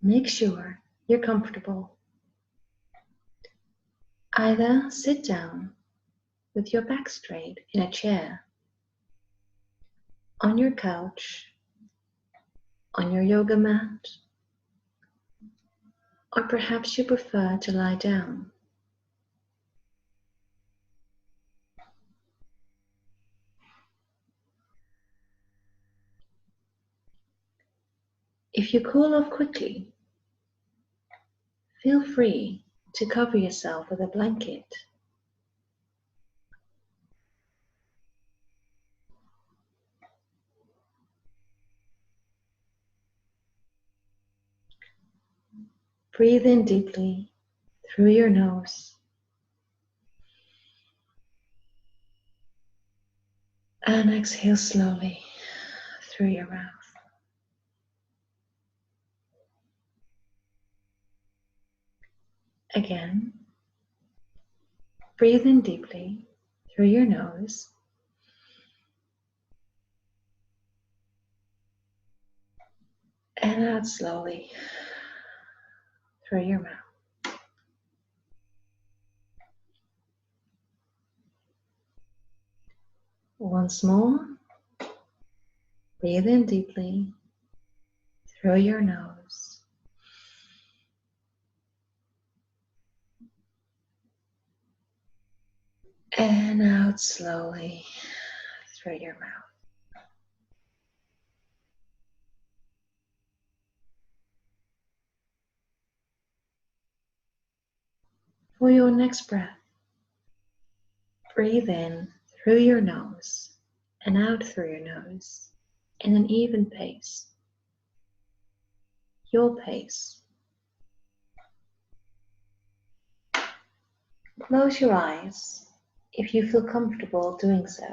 Make sure you're comfortable. Either sit down with your back straight in a chair, on your couch, on your yoga mat, or perhaps you prefer to lie down. If you cool off quickly, feel free to cover yourself with a blanket. Breathe in deeply through your nose and exhale slowly through your mouth. Again, breathe in deeply through your nose and out slowly through your mouth. Once more, breathe in deeply through your nose and out slowly through your mouth. For your next breath, breathe in through your nose and out through your nose in an even pace. Your pace. Close your eyes if you feel comfortable doing so.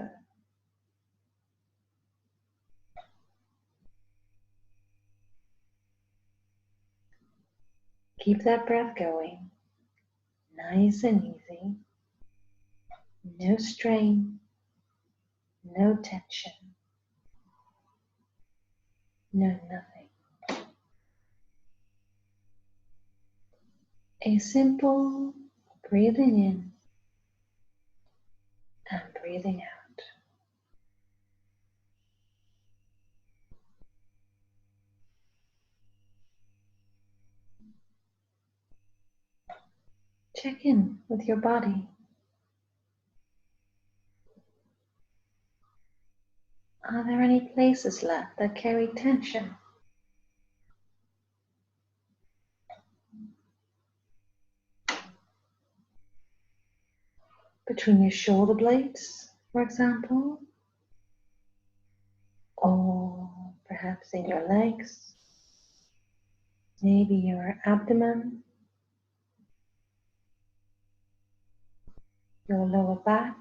Keep that breath going, nice and easy. No strain, no tension, no nothing. A simple breathing in and breathing out. Check in with your body. Are there any places left that carry tension? Between your shoulder blades, for example, or perhaps in your legs, maybe your abdomen, your lower back.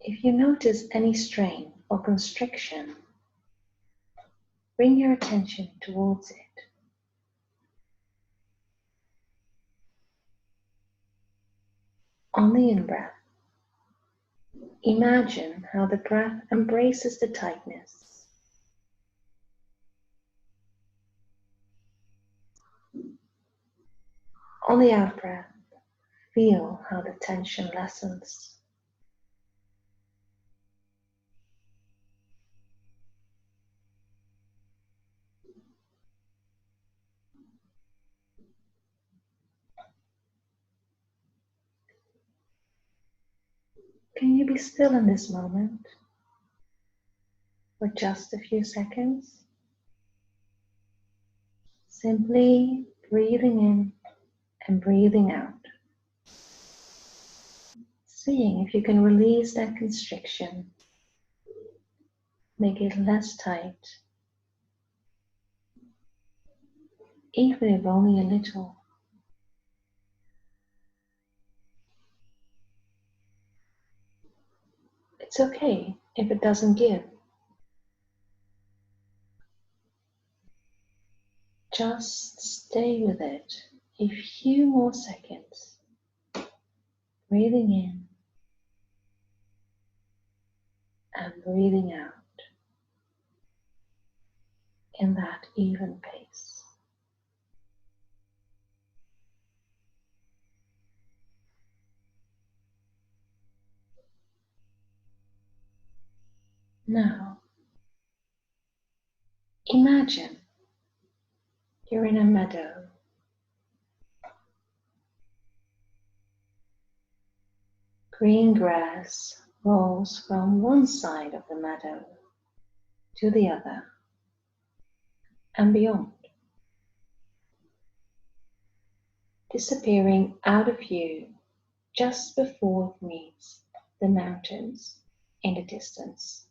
If you notice any strain or constriction, bring your attention towards it. On the in-breath, imagine how the breath embraces the tightness. On the out-breath, feel how the tension lessens. Can you be still in this moment for just a few seconds? Simply breathing in and breathing out. Seeing if you can release that constriction, make it less tight, even if only a little. It's okay if it doesn't give. Just stay with it a few more seconds, breathing in and breathing out in that even pace. Now, imagine you're in a meadow. Green grass rolls from one side of the meadow to the other and beyond, disappearing out of view just before it meets the mountains in the distance.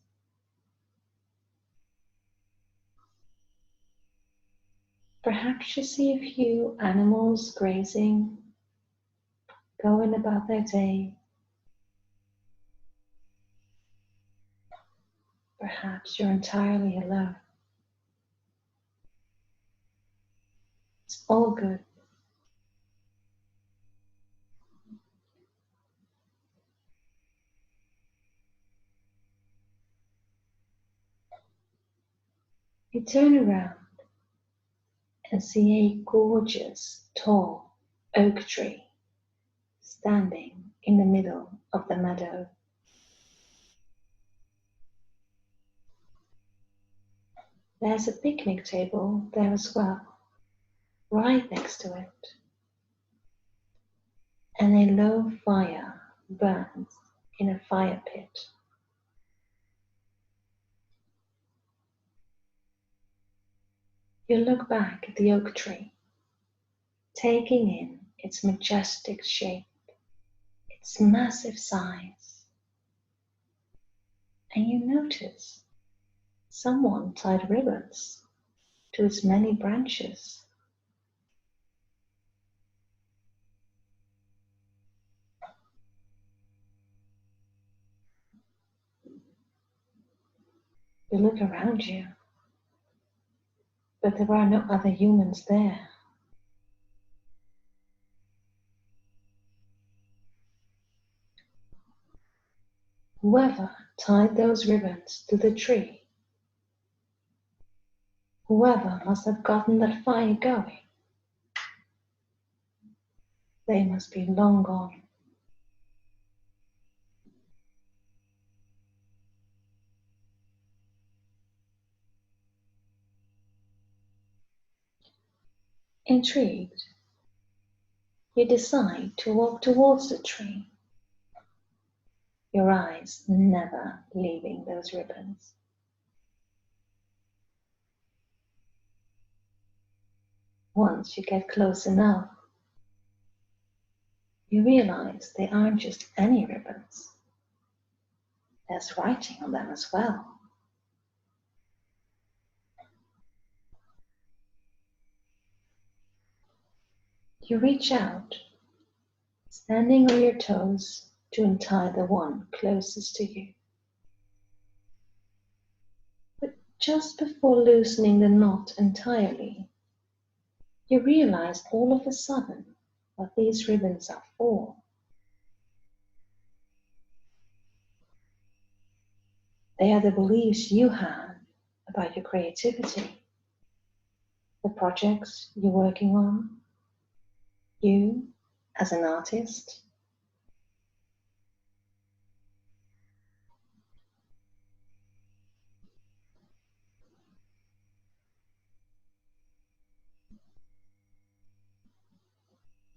Perhaps you see a few animals grazing, going about their day. Perhaps you're entirely alone. It's all good. You turn around and see a gorgeous, tall oak tree standing in the middle of the meadow. There's a picnic table there as well, right next to it, and a low fire burns in a fire pit. You look back at the oak tree, taking in its majestic shape, its massive size, and you notice someone tied ribbons to its many branches. You look around you, but there are no other humans there. Whoever tied those ribbons to the tree, whoever must have gotten that fire going, they must be long gone. Intrigued, you decide to walk towards the tree, your eyes never leaving those ribbons. Once you get close enough, you realize they aren't just any ribbons. There's writing on them as well. You reach out, standing on your toes to untie the one closest to you. But just before loosening the knot entirely, you realize all of a sudden what these ribbons are for. They are the beliefs you have about your creativity, the projects you're working on, you as an artist.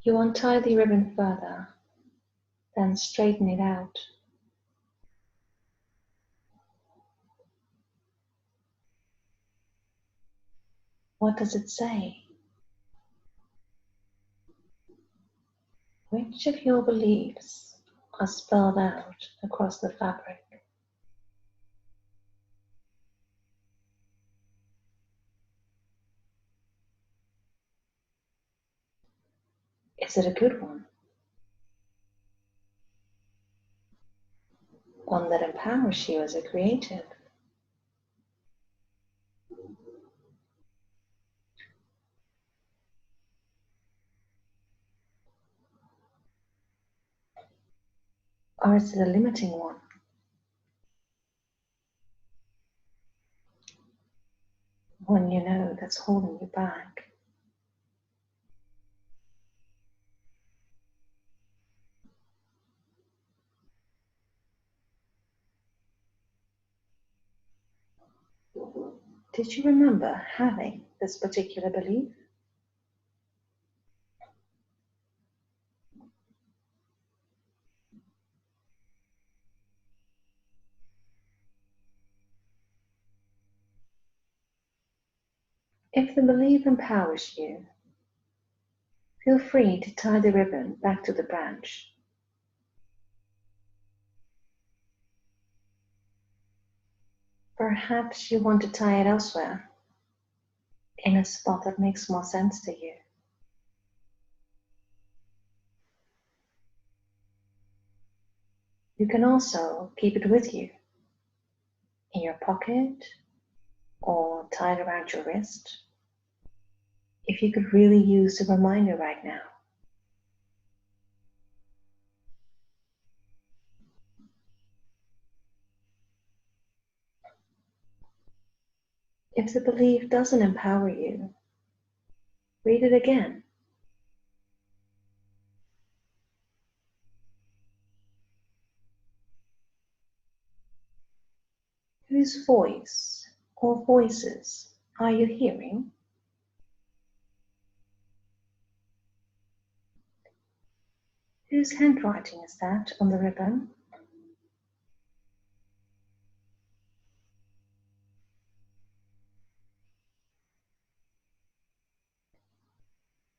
You untie the ribbon further, then straighten it out. What does it say? Which of your beliefs are spelled out across the fabric? Is it a good one? One that empowers you as a creative? Or is it a limiting one? that's holding you back. Did you remember having this particular belief? If the belief empowers you, feel free to tie the ribbon back to the branch. Perhaps you want to tie it elsewhere, in a spot that makes more sense to you. You can also keep it with you, in your pocket or tied around your wrist, if you could really use a reminder right now. If the belief doesn't empower you, read it again. Whose voice or voices are you hearing? Whose handwriting is that on the ribbon?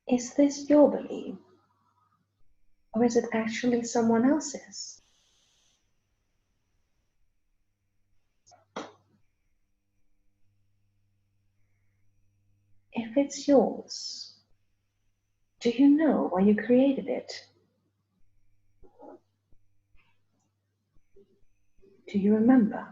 Is this your belief? Or is it actually someone else's? If it's yours, do you know why you created it? Do you remember?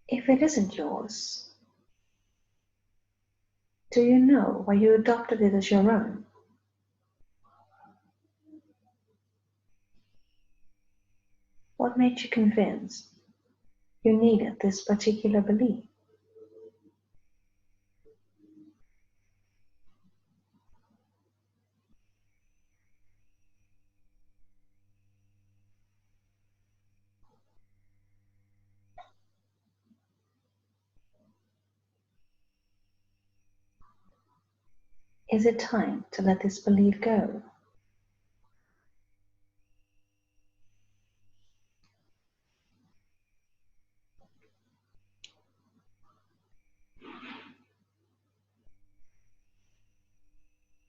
If it isn't yours, do you know why you adopted it as your own? What made you convinced you needed this particular belief? Is it time to let this belief go?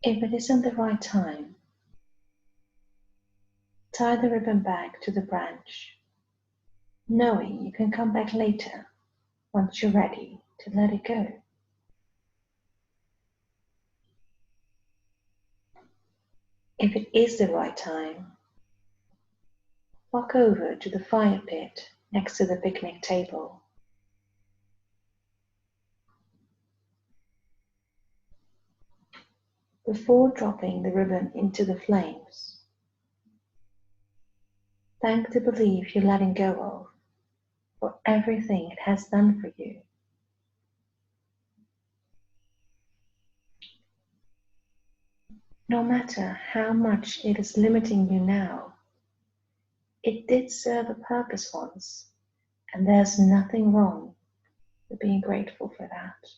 If it isn't the right time, tie the ribbon back to the branch, knowing you can come back later once you're ready to let it go. If it is the right time, walk over to the fire pit next to the picnic table. Before dropping the ribbon into the flames, thank the belief you're letting go of for everything it has done for you. No matter how much it is limiting you now, it did serve a purpose once, and there's nothing wrong with being grateful for that.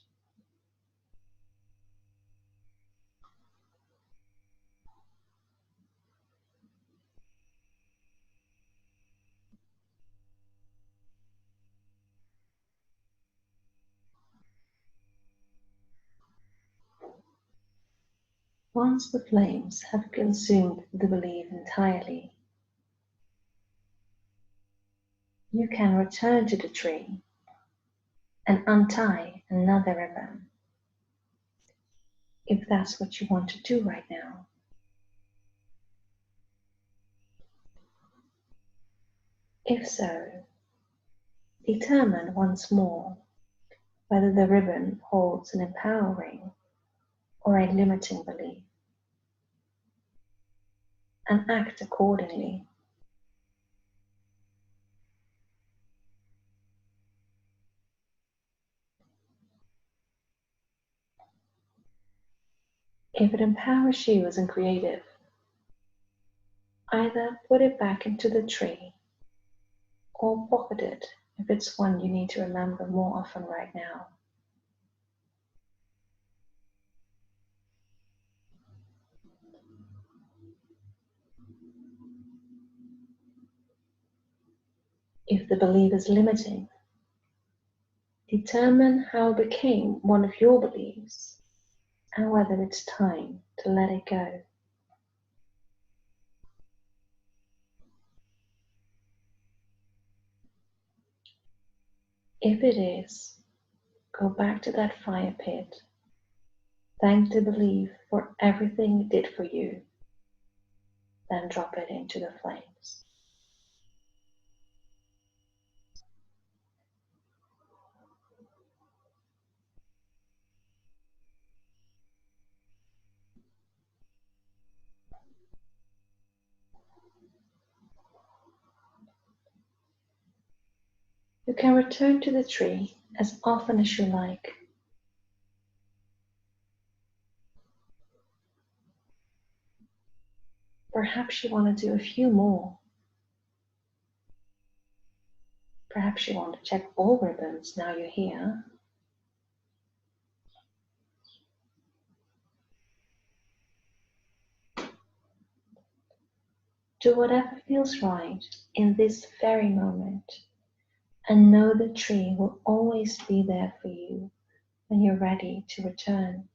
Once the flames have consumed the belief entirely, you can return to the tree and untie another ribbon, if that's what you want to do right now. If so, determine once more whether the ribbon holds an empowering or a limiting belief, and act accordingly. If it empowers you as a creative, either put it back into the tree or pocket it if it's one you need to remember more often right now. If the belief is limiting, determine how it became one of your beliefs and whether it's time to let it go. If it is, go back to that fire pit. Thank the belief for everything it did for you, then drop it into the flames. You can return to the tree as often as you like. Perhaps you want to do a few more. Perhaps you want to check all ribbons now you're here. Do whatever feels right in this very moment, and know the tree will always be there for you when you're ready to return.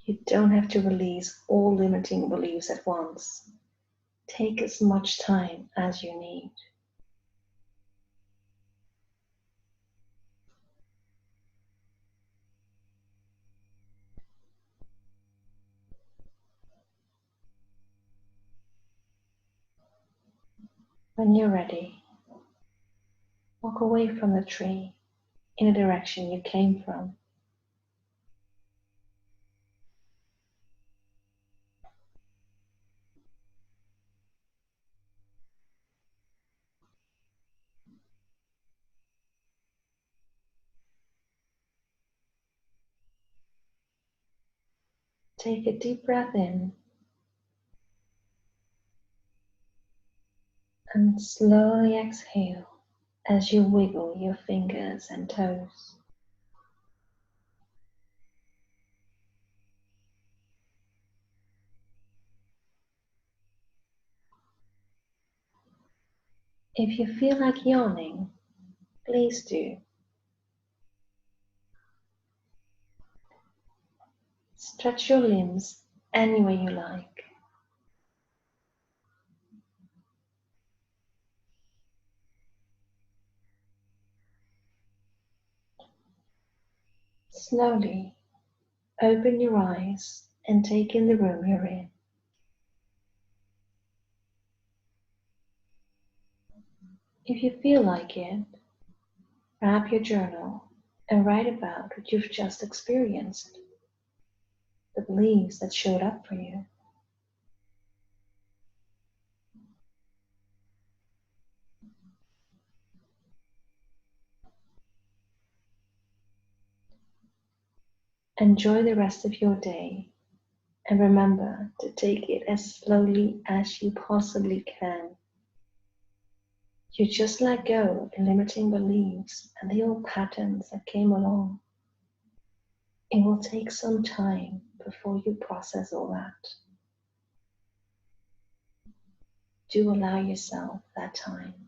You don't have to release all limiting beliefs at once. Take as much time as you need. When you're ready, walk away from the tree in the direction you came from. Take a deep breath in and slowly exhale as you wiggle your fingers and toes. If you feel like yawning, please do. Stretch your limbs any way you like. Slowly open your eyes and take in the room you're in. If you feel like it, grab your journal and write about what you've just experienced, the beliefs that showed up for you. Enjoy the rest of your day, and remember to take it as slowly as you possibly can. You just let go of the limiting beliefs and the old patterns that came along. It will take some time before you process all that. Do allow yourself that time.